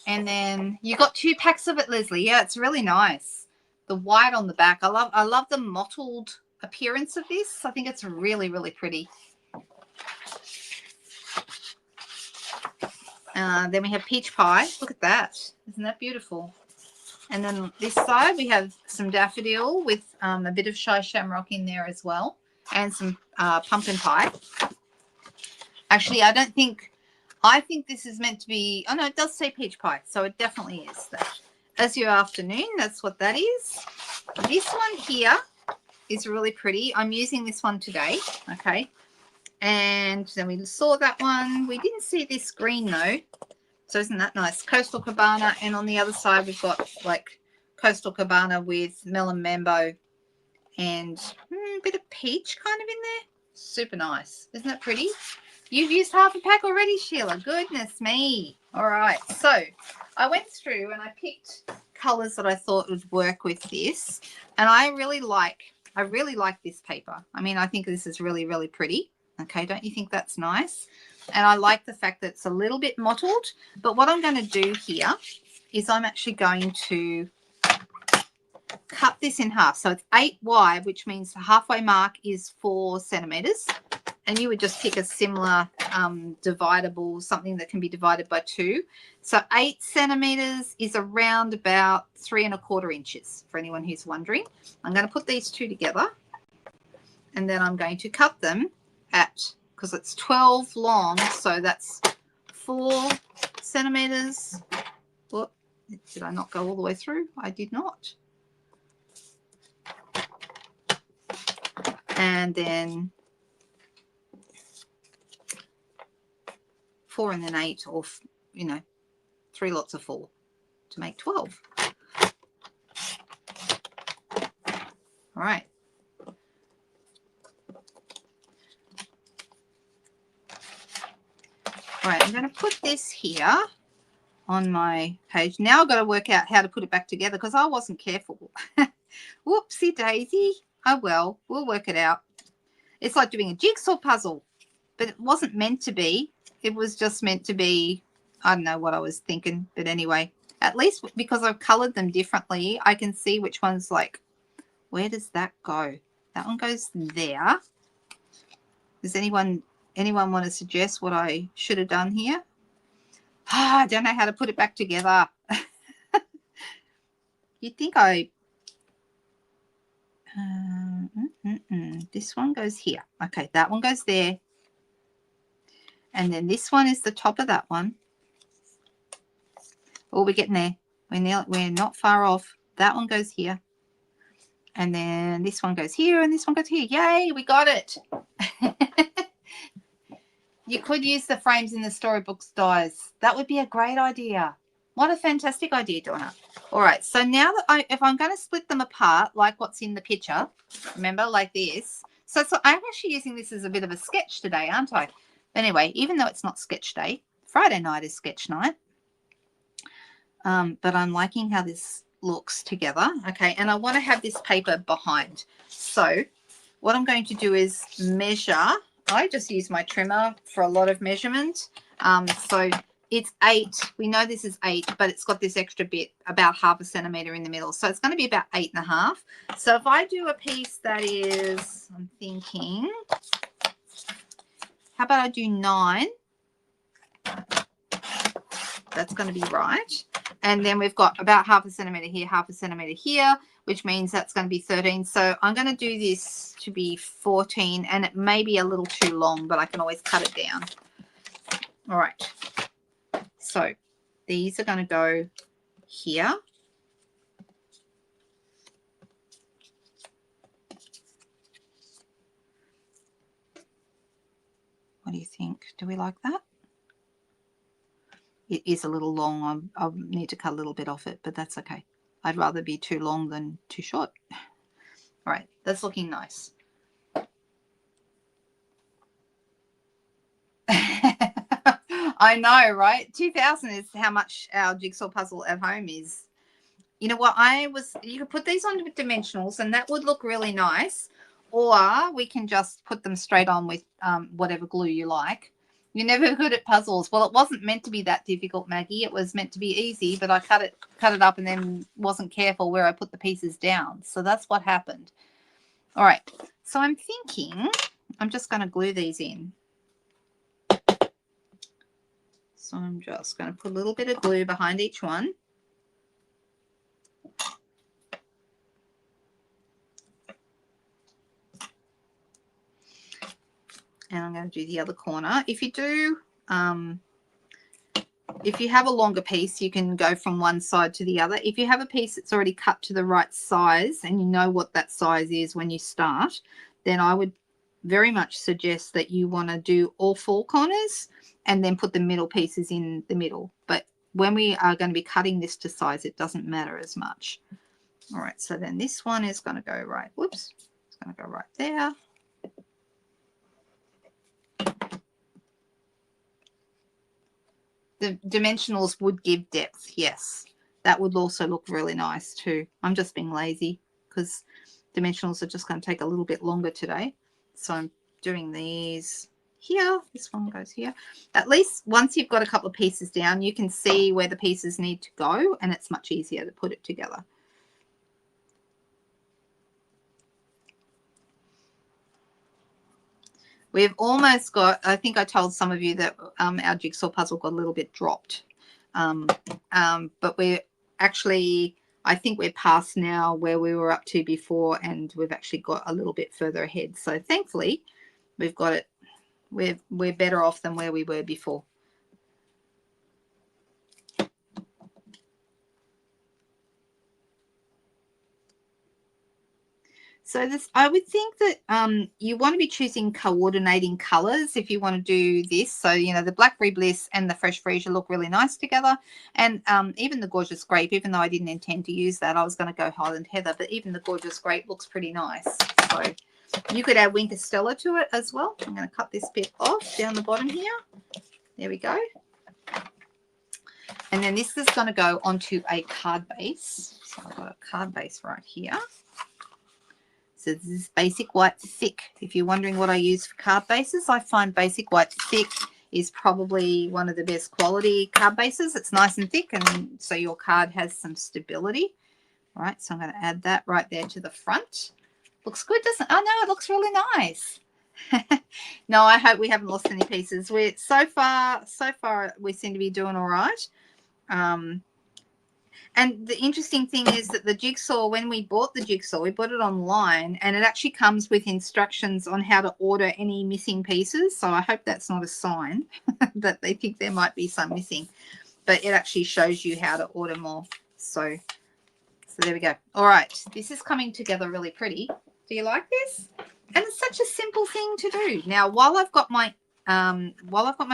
And then you got 2 packs of it, Leslie. Yeah, it's really nice. The white on the back. I love the mottled appearance of this. I think it's really, really pretty. Then we have Peach Pie. Look at that. Isn't that beautiful? And then this side we have some daffodil with a bit of Shy Shamrock in there as well, and some pumpkin pie. Actually, I think this is meant to be, oh no, it does say peach pie, so it definitely is that. Azure Afternoon, that's what that is. This one here is really pretty. I'm using this one today, okay? And then we saw that one. We didn't see this green though. So isn't that nice? Coastal Cabana, and on the other side we've got like Coastal Cabana with Melon Mambo and a bit of peach kind of in there. Super nice. Isn't that pretty? You've used half a pack already, Sheila. Goodness me. All right. So I went through and I picked colors that I thought would work with this. And I really like this paper. I mean, I think this is really, really pretty. Okay, don't you think that's nice? And I like the fact that it's a little bit mottled. But what I'm going to do here is I'm actually going to cut this in half. So it's 8 wide, which means the halfway mark is 4 centimeters. And you would just pick a similar dividable, something that can be divided by 2. So 8 centimeters is around about 3 1/4 inches, for anyone who's wondering. I'm going to put these two together, and then I'm going to cut them at because it's 12 long, so that's 4 centimeters. Whoop, did I not go all the way through? I did not. And then 4 and then 8, or, you know, 3 lots of 4 to make 12. All right. All right, I'm going to put this here on my page. Now I've got to work out how to put it back together because I wasn't careful. Whoopsie daisy. Oh, well, we'll work it out. It's like doing a jigsaw puzzle, but it wasn't meant to be. It was just meant to be, I don't know what I was thinking, but anyway, at least because I've colored them differently, I can see which one's like, where does that go? That one goes there. Does anyone want to suggest what I should have done here? I don't know how to put it back together. You'd think I... this one goes here. Okay, that one goes there. And then this one is the top of that one. Oh, we're getting there. We're not far off. That one goes here. And then this one goes here and this one goes here. Yay, we got it. You could use the frames in the storybooks dies. That would be a great idea. What a fantastic idea, Donna. All right, so now that if I'm going to split them apart, like what's in the picture, remember, like this. So I'm actually using this as a bit of a sketch today, aren't I? Anyway, even though it's not sketch day, Friday night is sketch night. But I'm liking how this looks together. Okay, and I want to have this paper behind. So what I'm going to do is measure. I just use my trimmer for a lot of measurement. So it's 8. We know this is 8, but it's got this extra bit, about 1/2 centimeter in the middle. So it's going to be about 8.5. So if I do a piece that is, I'm thinking, how about I do 9? That's going to be right. And then we've got about 1/2 centimeter here, 1/2 centimeter here, which means that's going to be 13. So I'm going to do this to be 14, and it may be a little too long, but I can always cut it down. All right. So these are going to go here. What do you think? Do we like that? It is a little long. I'll need to cut a little bit off it, but that's okay. I'd rather be too long than too short. All right, that's looking nice. I know, right? 2,000 is how much our jigsaw puzzle at home is. You know what? You could put these on with dimensionals and that would look really nice. Or we can just put them straight on with whatever glue you like. You're never good at puzzles. Well, it wasn't meant to be that difficult, Maggie. It was meant to be easy, but I cut it up and then wasn't careful where I put the pieces down. So that's what happened. All right. So I'm thinking I'm just going to glue these in. So I'm just going to put a little bit of glue behind each one. And I'm going to do the other corner. If you do, if you have a longer piece, you can go from one side to the other. If you have a piece that's already cut to the right size and you know what that size is when you start, then I would very much suggest that you want to do all 4 corners and then put the middle pieces in the middle. But when we are going to be cutting this to size, it doesn't matter as much. All right, so then this one is going to go right. Whoops, it's going to go right there. The dimensionals would give depth, yes. That would also look really nice too. I'm just being lazy because dimensionals are just going to take a little bit longer today. So I'm doing these here. This one goes here. At least once you've got a couple of pieces down, you can see where the pieces need to go and it's much easier to put it together. We've almost got, I think I told some of you that our jigsaw puzzle got a little bit dropped. But we're actually, I think we're past now where we were up to before and we've actually got a little bit further ahead. So thankfully, we've got it we're better off than where we were before. So this, I would think that you want to be choosing coordinating colors if you want to do this. So, you know, the Blackberry Bliss and the Fresh Freesia look really nice together. And even the Gorgeous Grape, even though I didn't intend to use that, I was going to go Highland Heather, but even the Gorgeous Grape looks pretty nice. So you could add Winter Stella to it as well. I'm going to cut this bit off down the bottom here. There we go. And then this is going to go onto a card base. So I've got a card base right here. So this is Basic White Thick. If you're wondering what I use for card bases, I find Basic White Thick is probably one of the best quality card bases. It's nice and thick, and so your card has some stability. All right, so I'm going to add that right there to the front. Looks good, doesn't it? Oh, no, it looks really nice. No, I hope we haven't lost any pieces. We're so far we seem to be doing all right. And the interesting thing is that the jigsaw, when we bought the jigsaw, we bought it online, and it actually comes with instructions on how to order any missing pieces. So I hope that's not a sign that they think there might be some missing, but it actually shows you how to order more. So there we go. All right, this is coming together really pretty. Do you like this? And it's such a simple thing to do. Now, while I've got my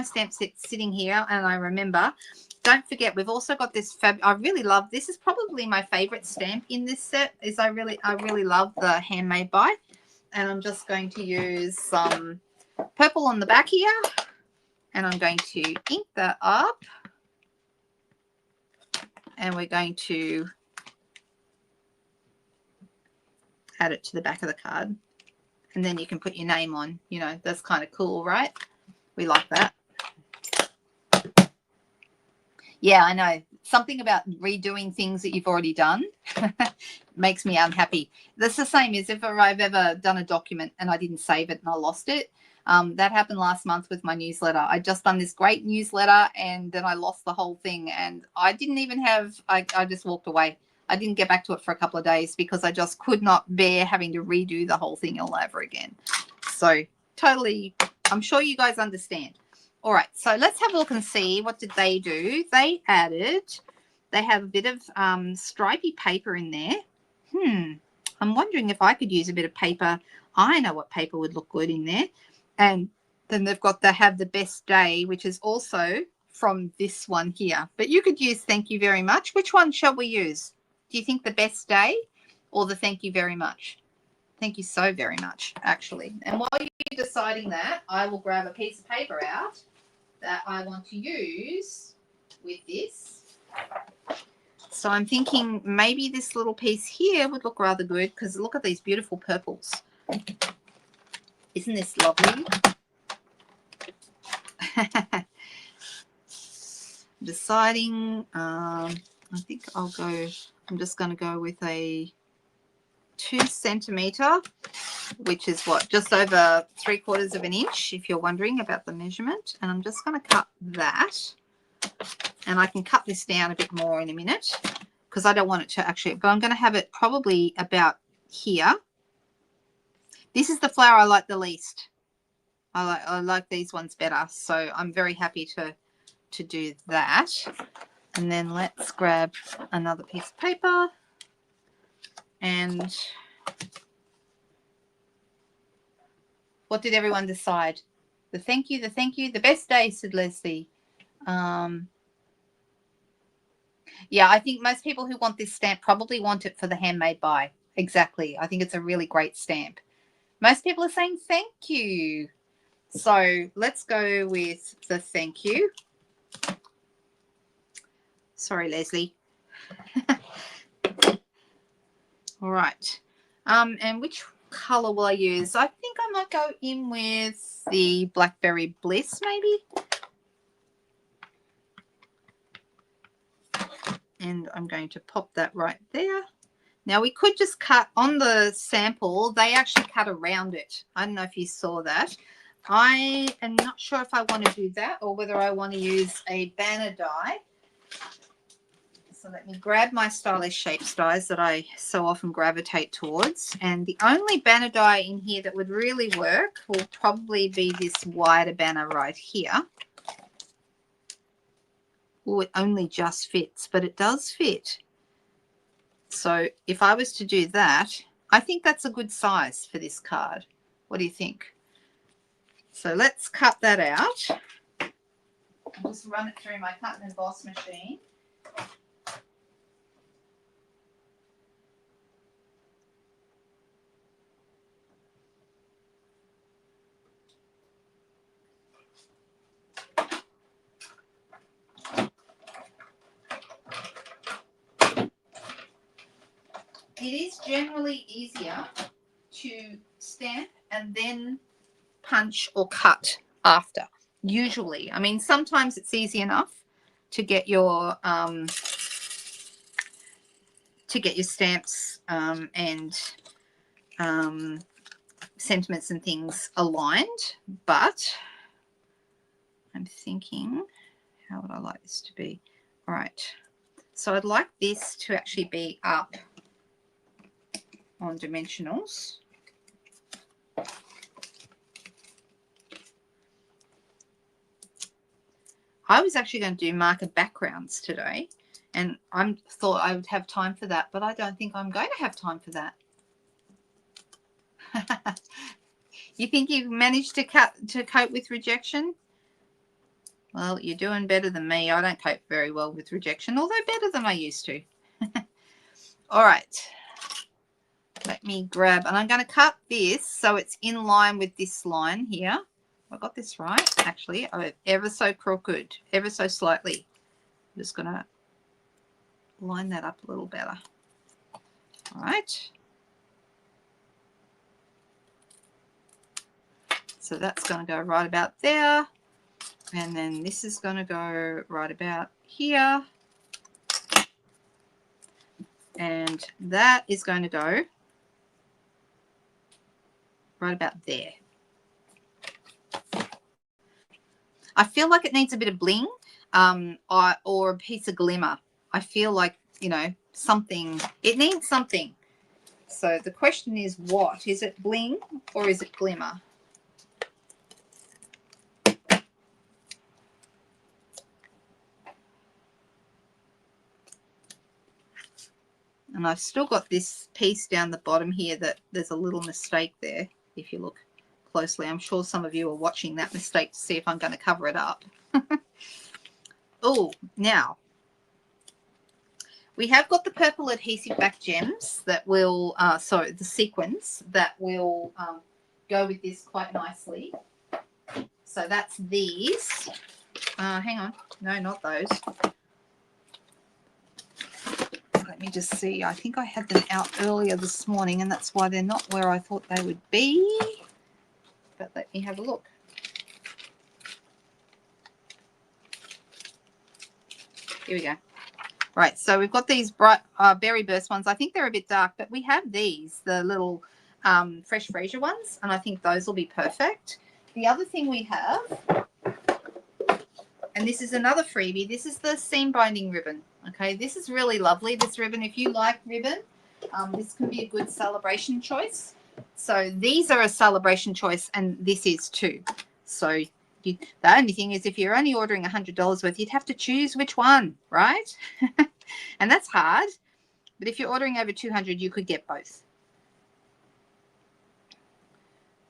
stamp set sitting here, and I remember, don't forget, we've also got this I really love, this is probably my favorite stamp in this set, is I really love the Handmade By. And I'm just going to use some purple on the back here, and I'm going to ink that up, and we're going to add it to the back of the card. And then you can put your name on, you know, that's kind of cool, right? We like that. Yeah, I know. Something about redoing things that you've already done makes me unhappy. That's the same as if I've ever done a document and I didn't save it and I lost it. That happened last month with my newsletter. I just done this great newsletter and then I lost the whole thing, and I didn't even have, I just walked away. I didn't get back to it for a couple of days because I just could not bear having to redo the whole thing all over again. So totally, I'm sure you guys understand. All right, so let's have a look and see, what did they do? They have a bit of stripy paper in there. I'm wondering if I could use a bit of paper. I know what paper would look good in there. And then they have the Best Day, which is also from this one here. But you could use Thank You Very Much. Which one shall we use? Do you think the Best Day or the Thank You Very Much? Thank you so very much, actually. And while you're deciding that, I will grab a piece of paper out that I want to use with this. So I'm thinking maybe this little piece here would look rather good, because look at these beautiful purples. Isn't this lovely? I'm deciding, I think I'm just going to go with a 2 centimeter, which is what, just over 3/4 of an inch, if you're wondering about the measurement. And I'm just going to cut that, and I can cut this down a bit more in a minute because I don't want it to actually, but I'm going to have it probably about here. This is the flower I like the least. I like these ones better, so I'm very happy to do that. And then let's grab another piece of paper. And what did everyone decide? The thank you, the Best Day, said Leslie. Yeah, I think most people who want this stamp probably want it for the Handmade By. Exactly. I think it's a really great stamp. Most people are saying thank you. So let's go with the thank you. Sorry, Leslie. All right. And which color will I use? I think I might go in with the Blackberry Bliss, maybe. And I'm going to pop that right there. Now we could just cut on the sample. They actually cut around it. I don't know if you saw that. I am not sure if I want to do that or whether I want to use a banner die. So So let me grab my stylish shapes dies that I so often gravitate towards. And the only banner die in here that would really work will probably be this wider banner right here. Oh, it only just fits, but it does fit. So if I was to do that, I think that's a good size for this card. What do you think? So let's cut that out. I'll just run it through my cut and emboss machine. It is generally easier to stamp and then punch or cut after. Usually, I mean, sometimes it's easy enough to get your stamps and sentiments and things aligned, but I'm thinking, how would I like this to be? All right, so I'd like this to actually be up on dimensionals. I was actually going to do marker backgrounds today, and I thought I would have time for that, but I don't think I'm going to have time for that. You think you've managed to cope with rejection? Well, you're doing better than me. I don't cope very well with rejection, although better than I used to. All right. Let me grab, and I'm going to cut this so it's in line with this line here. I got this right, actually. Oh, ever so crooked, ever so slightly. I'm just going to line that up a little better. All right. So that's going to go right about there. And then this is going to go right about here. And that is going to go right about there. I feel like it needs a bit of bling or a piece of glimmer. I feel like, you know, something. It needs something. So the question is, what? Is it bling or is it glimmer? And I've still got this piece down the bottom here that there's a little mistake there. If you look closely, I'm sure some of you are watching that mistake to see if I'm going to cover it up. Oh, now we have got the purple adhesive back gems that will, sorry, the sequins that will go with this quite nicely. So that's these. Hang on. No, not those. Let me just see. I think I had them out earlier this morning, and that's why they're not where I thought they would be. But let me have a look. Here we go. Right, so we've got these bright berry burst ones. I think they're a bit dark, but we have these, the little fresh freesia ones, and I think those will be perfect. The other thing we have, and this is another freebie, this is the seam binding ribbon. Okay, this is really lovely, this ribbon. If you like ribbon, this can be a good celebration choice. So these are a celebration choice, and this is too. So the only thing is, if you're only ordering $100 worth, you'd have to choose which one, right? And that's hard. But if you're ordering over 200, you could get both.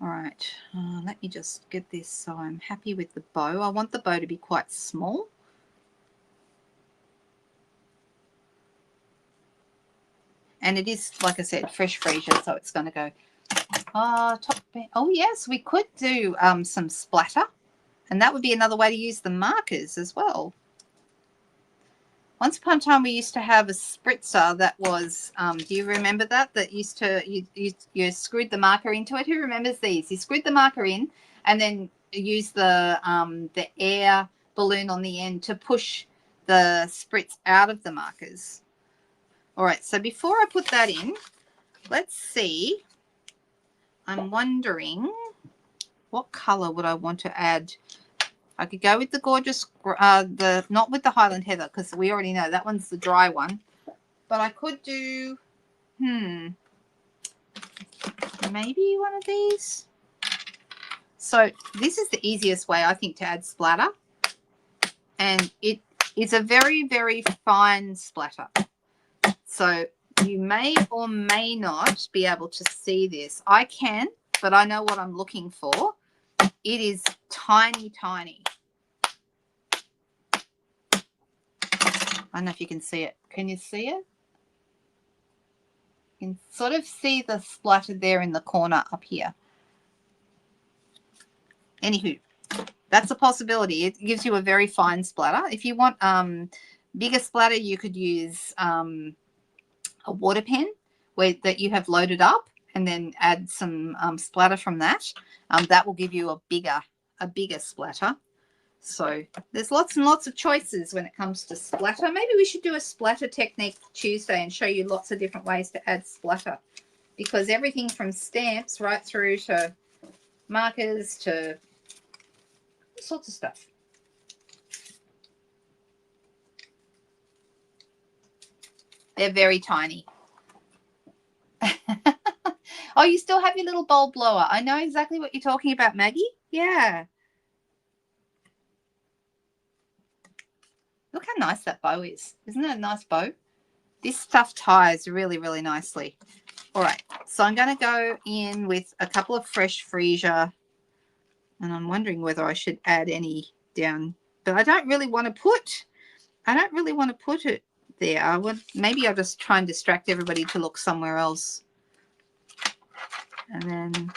All right, let me just get this so I'm happy with the bow. I want the bow to be quite small. And it is, like I said, fresh freesia, so it's going to go top. Oh, yes, we could do some splatter. And that would be another way to use the markers as well. Once upon a time, we used to have a spritzer that was, do you remember that? That used to, you screwed the marker into it. Who remembers these? You screwed the marker in and then use the air balloon on the end to push the spritz out of the markers. All right, so before I put that in, let's see. I'm wondering what color would I want to add I could go with the gorgeous, not with the Highland Heather, because we already know that one's the dry one. But I could do, maybe one of these. So this is the easiest way, I think, to add splatter. And it is a very, very fine splatter. So you may or may not be able to see this. I can, but I know what I'm looking for. It is tiny, tiny. I don't know if you can see it. Can you see it? You can sort of see the splatter there in the corner up here. Anywho, that's a possibility. It gives you a very fine splatter. If you want bigger splatter, you could use a water pen that you have loaded up and then add some splatter from that. That will give you a bigger splatter. So there's lots and lots of choices when it comes to splatter. Maybe we should do a splatter technique Tuesday and show you lots of different ways to add splatter, because everything from stamps right through to markers to all sorts of stuff. They're very tiny. Oh, you still have your little bowl blower. I know exactly what you're talking about, Maggie. Yeah. Look how nice that bow is. Isn't it a nice bow? This stuff ties really, really nicely. All right, so I'm going to go in with a couple of fresh freesia, and I'm wondering whether I should add any down, but I don't really want to put it there. Maybe I'll just try and distract everybody to look somewhere else. And then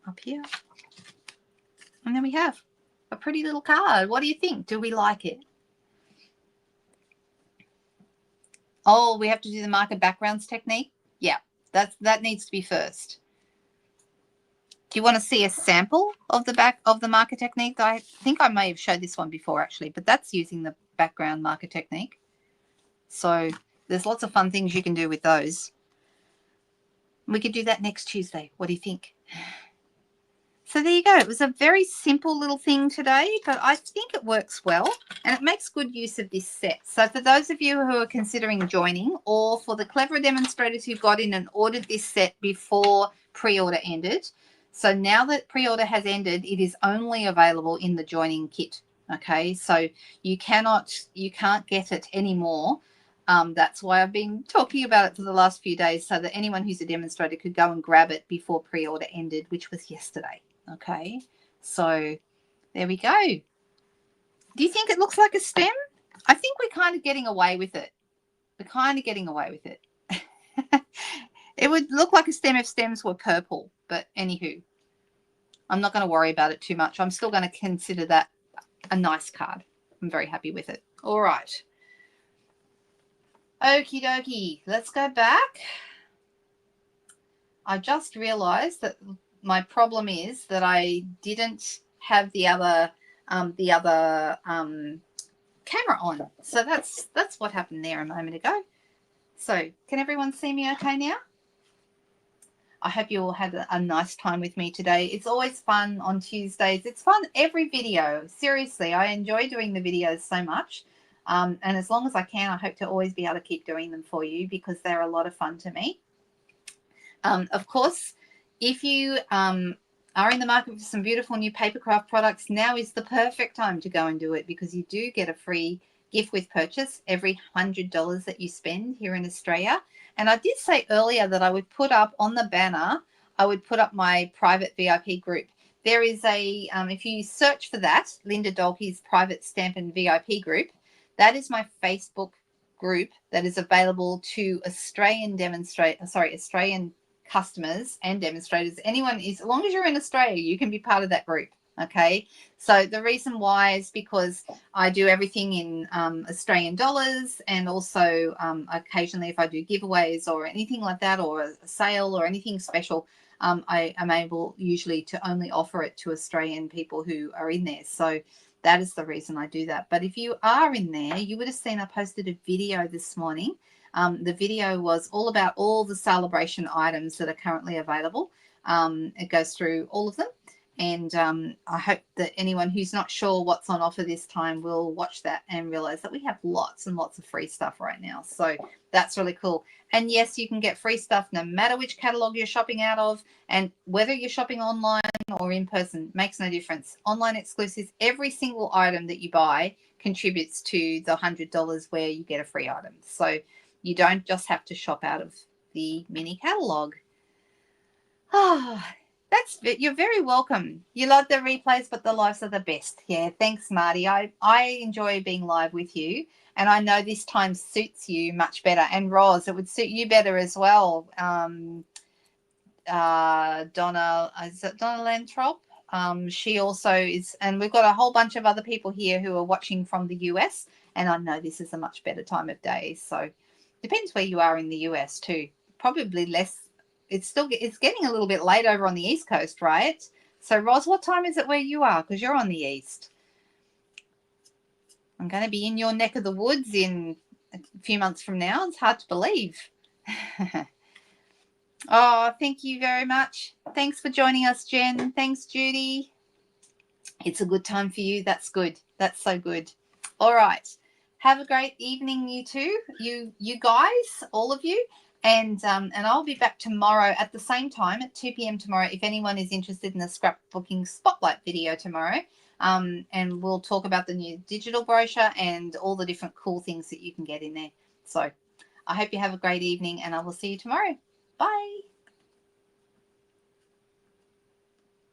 up here. And then we have a pretty little card. What do you think? Do we like it? Oh, we have to do the marker backgrounds technique? Yeah, that needs to be first. Do you want to see a sample of the back of the marker technique? I think I may have showed this one before actually, but that's using the background marker technique. So there's lots of fun things you can do with those. We could do that next Tuesday. What do you think? So there you go. It was a very simple little thing today, but I think it works well and it makes good use of this set. So for those of you who are considering joining, or for the clever demonstrators who got in and ordered this set before pre-order ended, so now that pre-order has ended, it is only available in the joining kit. Okay, so you can't get it anymore. That's why I've been talking about it for the last few days, so that anyone who's a demonstrator could go and grab it before pre-order ended, which was yesterday. Okay, so there we go. Do you think it looks like a stem? I think we're kind of getting away with it. We're kind of getting away with it. It would look like a stem if stems were purple, but anywho, I'm not going to worry about it too much. I'm still going to consider that a nice card. I'm very happy with it. All right. Okie dokie. Let's go back. I just realized that my problem is that I didn't have the other camera on. So that's what happened there a moment ago. So can everyone see me okay now? I hope you all had a nice time with me today. It's always fun on Tuesdays. It's fun every video. Seriously, I enjoy doing the videos so much. And as long as I can, I hope to always be able to keep doing them for you because they're a lot of fun to me. Of course, if you are in the market for some beautiful new papercraft products, now is the perfect time to go and do it because you do get a free gift with purchase every $100 that you spend here in Australia. And I did say earlier that I would put up on the banner, I would put up my private VIP group. There is a, if you search for that, Linda Dolke's private Stampin' VIP group, that is my Facebook group that is available to Australian customers and demonstrators. Anyone is, as long as you're in Australia, you can be part of that group. Okay, so the reason why is because I do everything in Australian dollars, and also occasionally if I do giveaways or anything like that, or a sale or anything special, I am able usually to only offer it to Australian people who are in there. So that is the reason I do that. But if you are in there, you would have seen I posted a video this morning. The video was all about all the celebration items that are currently available. It goes through all of them. And I hope that anyone who's not sure what's on offer this time will watch that and realize that we have lots and lots of free stuff right now. So that's really cool. And yes, you can get free stuff no matter which catalog you're shopping out of. And whether you're shopping online or in person, makes no difference. Online exclusives, every single item that you buy contributes to the $100 where you get a free item. So you don't just have to shop out of the mini catalog. Ah, you're very welcome. You love the replays, but the lives are the best. Yeah, thanks, Marty. I enjoy being live with you, and I know this time suits you much better. And Roz, it would suit you better as well. Donna, is it Donna Lantrop? She also is, and we've got a whole bunch of other people here who are watching from the US, and I know this is a much better time of day. So depends where you are in the US too. Probably less. It's getting a little bit late over on the East Coast, right? So Roz, what time is it where you are? Because you're on the East. I'm going to be in your neck of the woods in a few months from now. It's hard to believe. Oh, thank you very much. Thanks for joining us, Jen. Thanks, Judy. It's a good time for you. That's good. That's so good. All right. Have a great evening, you two, you guys, all of you. And I'll be back tomorrow at the same time at 2 p.m. tomorrow if anyone is interested in the scrapbooking spotlight video tomorrow. And we'll talk about the new digital brochure and all the different cool things that you can get in there. So I hope you have a great evening, and I will see you tomorrow. Bye.